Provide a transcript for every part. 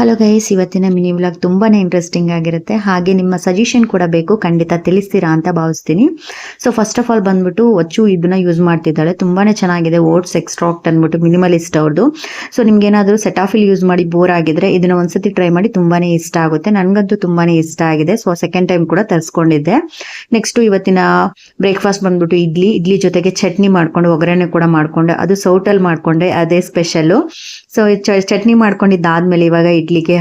Hello guys, ಇವತ್ತಿನ mini vlog ತುಂಬಾನೇ interesting ಆಗಿರುತ್ತೆ. ಹಾಗೆ ನಿಮ್ಮ ಸಜೆಷನ್ ಕೂಡ ಬೇಕು, ಖಂಡಿತ ತಿಳಿಸ್ತೀರಾ ಅಂತ ಭಾವಿಸ್ತೀನಿ. ಸೊ ಫಸ್ಟ್ ಆಫ್ ಆಲ್ ಬಂದ್ಬಿಟ್ಟು ಅಚ್ಚು ಇದನ್ನ ಯೂಸ್ ಮಾಡ್ತಿದ್ದಾಳೆ, ತುಂಬಾನೇ ಚೆನ್ನಾಗಿದೆ. ಓಟ್ಸ್ ಎಕ್ಸ್ಟ್ರಾಕ್ಟ್ ಅಂದ್ಬಿಟ್ಟು ಮಿನಿಮಲಿಸ್ಟ್ ಅವ್ರದ್ದು. ಸೊ ನಿಮ್ಗೆ ಏನಾದರೂ ಸೆಟಾಫಿಲ್ ಯೂಸ್ ಮಾಡಿ ಬೋರ್ ಆಗಿದ್ರೆ ಇದನ್ನ ಒಂದ್ಸತಿ ಟ್ರೈ ಮಾಡಿ, ತುಂಬಾನೇ ಇಷ್ಟ ಆಗುತ್ತೆ. ನನಗಂತೂ ತುಂಬಾನೇ ಇಷ್ಟ ಆಗಿದೆ. ಸೊ ಸೆಕೆಂಡ್ ಟೈಮ್ ಕೂಡ ತರಿಸ್ಕೊಂಡಿದ್ದೆ. ನೆಕ್ಸ್ಟ್ ಇವತ್ತಿನ ಬ್ರೇಕ್ಫಾಸ್ಟ್ ಬಂದ್ಬಿಟ್ಟು ಇಡ್ಲಿ ಜೊತೆಗೆ ಚಟ್ನಿ ಮಾಡ್ಕೊಂಡು ಒಗ್ಗರಣೆ ಕೂಡ ಮಾಡ್ಕೊಂಡೆ. ಅದು ಸೌಟಲ್ಲಿ ಮಾಡ್ಕೊಂಡೆ, ಅದೇ ಸ್ಪೆಷಲ್ಲು. ಸೊ ಚಟ್ನಿ ಮಾಡ್ಕೊಂಡಿದ್ದಾದ್ಮೇಲೆ ಇವಾಗ ಇಡ್ಲಿಗೆ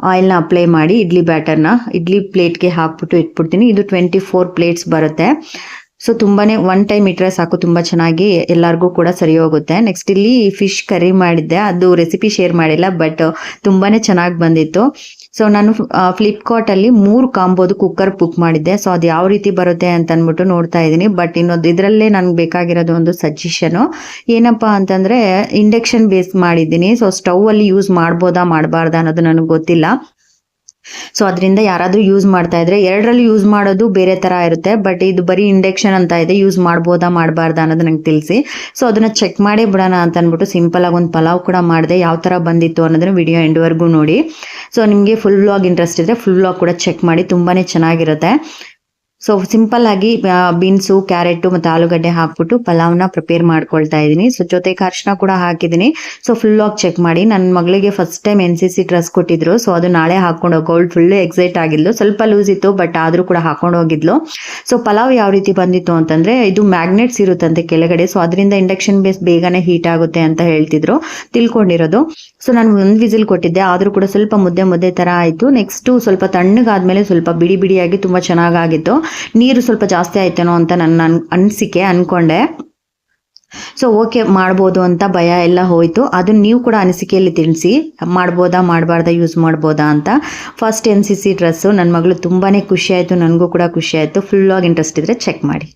ಆಯಿಲ್ನ ಅಪ್ಲೈ ಮಾಡಿ ಇಡ್ಲಿ ಬ್ಯಾಟರ್ನ ಇಡ್ಲಿ ಪ್ಲೇಟ್ಗೆ ಹಾಕ್ಬಿಟ್ಟು ಇಟ್ಬಿಡ್ತೀನಿ. ಇದು 24 ಪ್ಲೇಟ್ಸ್ ಬರುತ್ತೆ. ಸೊ ತುಂಬಾನೇ ಒನ್ ಟೈಮ್ ಇಟ್ಟರೆ ಸಾಕು, ತುಂಬ ಚೆನ್ನಾಗಿ ಎಲ್ಲರಿಗೂ ಕೂಡ ಸರಿ ಹೋಗುತ್ತೆ. ನೆಕ್ಸ್ಟ್ ಇಲ್ಲಿ ಫಿಶ್ ಕರಿ ಮಾಡಿದ್ದೆ, ಅದು ರೆಸಿಪಿ ಶೇರ್ ಮಾಡಿಲ್ಲ, ಬಟ್ ತುಂಬಾನೇ ಚೆನ್ನಾಗಿ ಬಂದಿತ್ತು. ಸೊ ನಾನು ಫ್ಲಿಪ್ಕಾರ್ಟಲ್ಲಿ 3 ಕಾಂಬೋದು ಕುಕ್ಕರ್ ಬುಕ್ ಮಾಡಿದ್ದೆ. ಸೊ ಅದು ಯಾವ ರೀತಿ ಬರುತ್ತೆ ಅಂತ ಅಂದ್ಬಿಟ್ಟು ನೋಡ್ತಾ ಇದ್ದೀನಿ. ಬಟ್ ಇನ್ನೊಂದು ಇದರಲ್ಲೇ ನನಗೆ ಬೇಕಾಗಿರೋದು ಒಂದು ಸಜೆಷನು ಏನಪ್ಪ ಅಂತಂದರೆ, ಇಂಡಕ್ಷನ್ ಬೇಸ್ ಮಾಡಿದ್ದೀನಿ. ಸೊ ಸ್ಟೌವಲ್ಲಿ ಯೂಸ್ ಮಾಡ್ಬೋದಾ ಮಾಡಬಾರ್ದಾ ಅನ್ನೋದು ನನಗೆ ಗೊತ್ತಿಲ್ಲ. ಸೊ ಅದರಿಂದ ಯಾರಾದರೂ ಯೂಸ್ ಮಾಡ್ತಾ ಇದ್ರೆ, ಎರಡರಲ್ಲಿ ಯೂಸ್ ಮಾಡೋದು ಬೇರೆ ಥರ ಇರುತ್ತೆ. ಬಟ್ ಇದು ಬರೀ ಇಂಡಕ್ಷನ್ ಅಂತ ಇದೆ, ಯೂಸ್ ಮಾಡ್ಬೋದಾ ಮಾಡಬಾರ್ದಾ ಅನ್ನೋದು ನಂಗೆ ತಿಳಿಸಿ. ಸೊ ಅದನ್ನು ಚೆಕ್ ಮಾಡೇ ಬಿಡೋಣ ಅಂತ ಅಂದ್ಬಿಟ್ಟು ಸಿಂಪಲ್ ಆಗಿ ಒಂದು ಪಲಾವ್ ಕೂಡ ಮಾಡಿದೆ. ಯಾವ ಥರ ಬಂದಿತ್ತು ಅನ್ನೋದನ್ನು ವಿಡಿಯೋ ಎಂಡ್ವರೆಗೂ ನೋಡಿ. ಸೊ ನಿಮಗೆ ಫುಲ್ ವ್ಲಾಗ್ ಇಂಟ್ರೆಸ್ಟ್ ಇದ್ದರೆ ಫುಲ್ ವ್ಲಾಗ್ ಕೂಡ ಚೆಕ್ ಮಾಡಿ, ತುಂಬಾ ಚೆನ್ನಾಗಿರುತ್ತೆ. ಸೊ ಸಿಂಪಲ್ ಆಗಿ ಬೀನ್ಸು, ಕ್ಯಾರೆಟು ಮತ್ತು ಆಲೂಗಡ್ಡೆ ಹಾಕ್ಬಿಟ್ಟು ಪಲಾವ್ನ ಪ್ರಿಪೇರ್ ಮಾಡ್ಕೊಳ್ತಾ ಇದ್ದೀನಿ. ಸೊ ಜೊತೆಗೆ ಅರಿಶಿನ ಕೂಡ ಹಾಕಿದ್ದೀನಿ. ಸೊ ಫುಲ್ ಆಗಿ ಚೆಕ್ ಮಾಡಿ. ನನ್ನ ಮಗಳಿಗೆ ಫಸ್ಟ್ ಟೈಮ್ NCC ಡ್ರೆಸ್ ಕೊಟ್ಟಿದ್ರು. ಸೊ ಅದು ನಾಳೆ ಹಾಕೊಂಡು ಹೋಗೋಳು, ಫುಲ್ ಎಕ್ಸೈಟ್ ಆಗಿದ್ಲು. ಸ್ವಲ್ಪ ಲೂಸ್ ಇತ್ತು, ಬಟ್ ಆದರೂ ಕೂಡ ಹಾಕೊಂಡು ಹೋಗಿದ್ಲು. ಸೊ ಪಲಾವ್ ಯಾವ ರೀತಿ ಬಂದಿತ್ತು ಅಂತಂದರೆ, ಇದು ಮ್ಯಾಗ್ನೆಟ್ಸ್ ಇರುತ್ತಂತೆ ಕೆಳಗಡೆ. ಸೊ ಅದರಿಂದ ಇಂಡಕ್ಷನ್ ಬೇಸ್ ಬೇಗನೆ ಹೀಟ್ ಆಗುತ್ತೆ ಅಂತ ಹೇಳ್ತಿದ್ರು, ತಿಳ್ಕೊಂಡಿರೋದು. ಸೊ ನಾನು 1 ವಿಸಿಲ್ ಕೊಟ್ಟಿದ್ದೆ, ಆದರೂ ಕೂಡ ಸ್ವಲ್ಪ ಮುದ್ದೆ ಥರ ಆಯಿತು. ನೆಕ್ಸ್ಟು ಸ್ವಲ್ಪ ತಣ್ಣಗಾದ್ಮೇಲೆ ಸ್ವಲ್ಪ ಬಿಡಿಯಾಗಿ ತುಂಬ ಚೆನ್ನಾಗಾಗಿತ್ತು. ನೀರು ಸ್ವಲ್ಪ ಜಾಸ್ತಿ ಆಯ್ತೇನೋ ಅಂತ ನನ್ನ ಅನಿಸಿಕೆ ಅನ್ಕೊಂಡೆ. ಸೊ ಓಕೆ, ಮಾಡ್ಬೋದು ಅಂತ ಭಯ ಎಲ್ಲ ಹೋಯಿತು. ಅದನ್ನು ನೀವು ಕೂಡ ಅನಿಸಿಕೆಯಲ್ಲಿ ತಿಳಿಸಿ, ಮಾಡ್ಬೋದಾ ಮಾಡಬಾರ್ದಾ, ಯೂಸ್ ಮಾಡ್ಬೋದಾ ಅಂತ. ಫಸ್ಟ್ NCC ಡ್ರೆಸ್ಸು ನನ್ನ ಮಗಳು ತುಂಬಾ ಖುಷಿ ಆಯಿತು, ನನಗೂ ಕೂಡ ಖುಷಿ ಆಯಿತು. ಫುಲ್ ಆಗಿ ಇಂಟ್ರೆಸ್ಟ್ ಇದ್ದರೆ ಚೆಕ್ ಮಾಡಿ.